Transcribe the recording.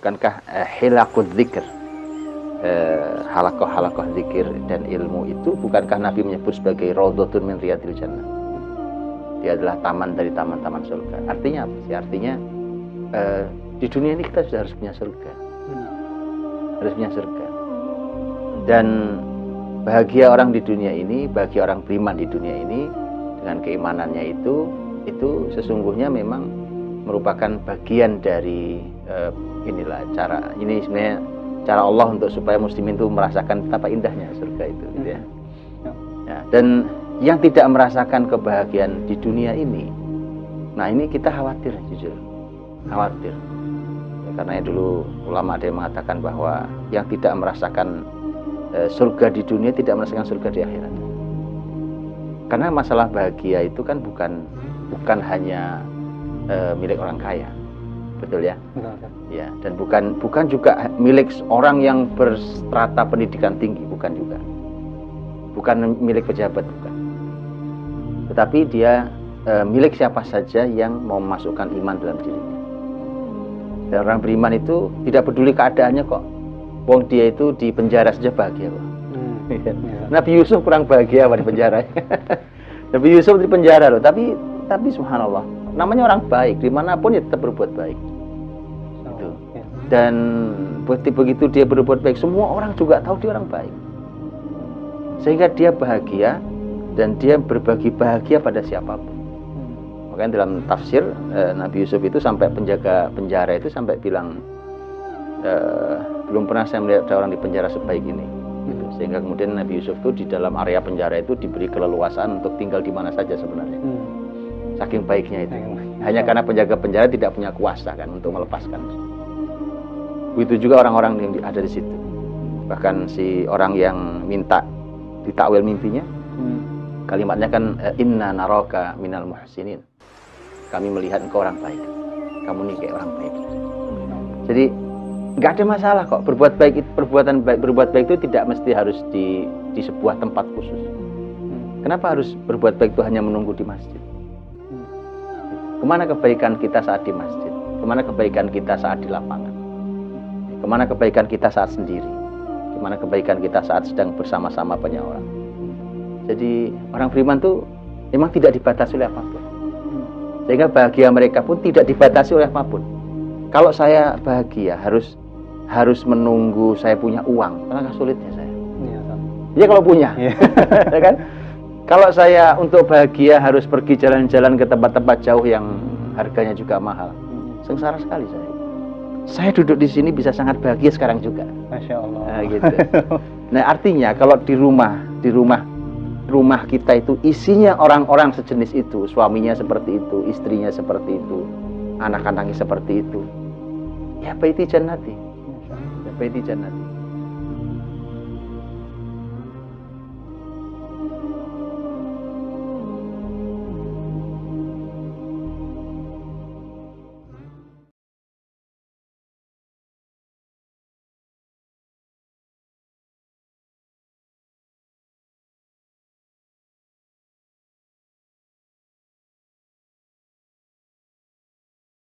bukankah hilaqud dzikr, halakoh zikir dan ilmu itu, bukankah Nabi menyebut sebagai raudhatun min riyadil jannah? Dia adalah taman dari taman-taman surga. Artinya apa sih? Artinya di dunia ini kita sudah harus punya surga. Harus punya surga. Dan bahagia orang di dunia ini, bahagia orang beriman di dunia ini dengan keimanannya itu sesungguhnya memang merupakan bagian dari ini sebenarnya cara Allah untuk supaya muslimin itu merasakan betapa indahnya surga itu, gitu ya. Ya, dan yang tidak merasakan kebahagiaan di dunia ini, nah ini kita khawatir, jujur khawatir. Ya, karena dulu ulama ada yang mengatakan bahwa yang tidak merasakan surga di dunia tidak merasakan surga di akhirat. Karena masalah bahagia itu kan bukan hanya milik orang kaya, betul ya? Betul. Ya, dan bukan juga milik orang yang berstrata pendidikan tinggi, bukan juga. Bukan milik pejabat, bukan. Tetapi dia milik siapa saja yang mau memasukkan iman dalam dirinya. Dan orang beriman itu tidak peduli keadaannya kok. Wong dia itu di penjara saja bahagia kok. Nabi Yusuf kurang bahagia di penjara. Nabi Yusuf di penjara loh, tapi subhanallah, namanya orang baik, dimanapun ya tetap berbuat baik. Gitu. Dan begitu dia berbuat baik, semua orang juga tahu dia orang baik. Sehingga dia bahagia dan dia berbagi bahagia pada siapapun. Makanya dalam tafsir Nabi Yusuf itu sampai penjaga penjara itu sampai bilang, belum pernah saya melihat ada orang di penjara sebaik ini, gitu. Sehingga kemudian Nabi Yusuf itu di dalam area penjara itu diberi keleluasaan untuk tinggal di mana saja sebenarnya. Saking baiknya itu. Hanya karena penjaga penjara tidak punya kuasa kan untuk melepaskan. Begitu juga orang-orang yang ada di situ. Bahkan si orang yang minta ditakwil mimpinya, kalimatnya kan inna naraka minal muhsinin. Kami melihat engkau orang baik. Kamu nih kayak orang baik. Jadi nggak ada masalah kok, berbuat baik itu tidak mesti harus di sebuah tempat khusus. Kenapa harus berbuat baik itu hanya menunggu di masjid? Kemana kebaikan kita saat di masjid? Kemana kebaikan kita saat di lapangan? Kemana kebaikan kita saat sendiri? Kemana kebaikan kita saat sedang bersama-sama banyak orang? Jadi orang beriman tuh memang tidak dibatasi oleh apapun. Sehingga bahagia mereka pun tidak dibatasi oleh apapun. Kalau saya bahagia harus menunggu saya punya uang, alangkah sulitnya saya. Ya kalau punya, ya kan? Kalau saya untuk bahagia harus pergi jalan-jalan ke tempat-tempat jauh yang harganya juga mahal, sengsara sekali saya. Saya duduk di sini bisa sangat bahagia sekarang juga. Masya Allah. Nah, gitu. Nah artinya kalau di rumah kita itu isinya orang-orang sejenis itu, suaminya seperti itu, istrinya seperti itu, anak-anaknya seperti itu. Ya baiti jannati. Ya baiti jannati.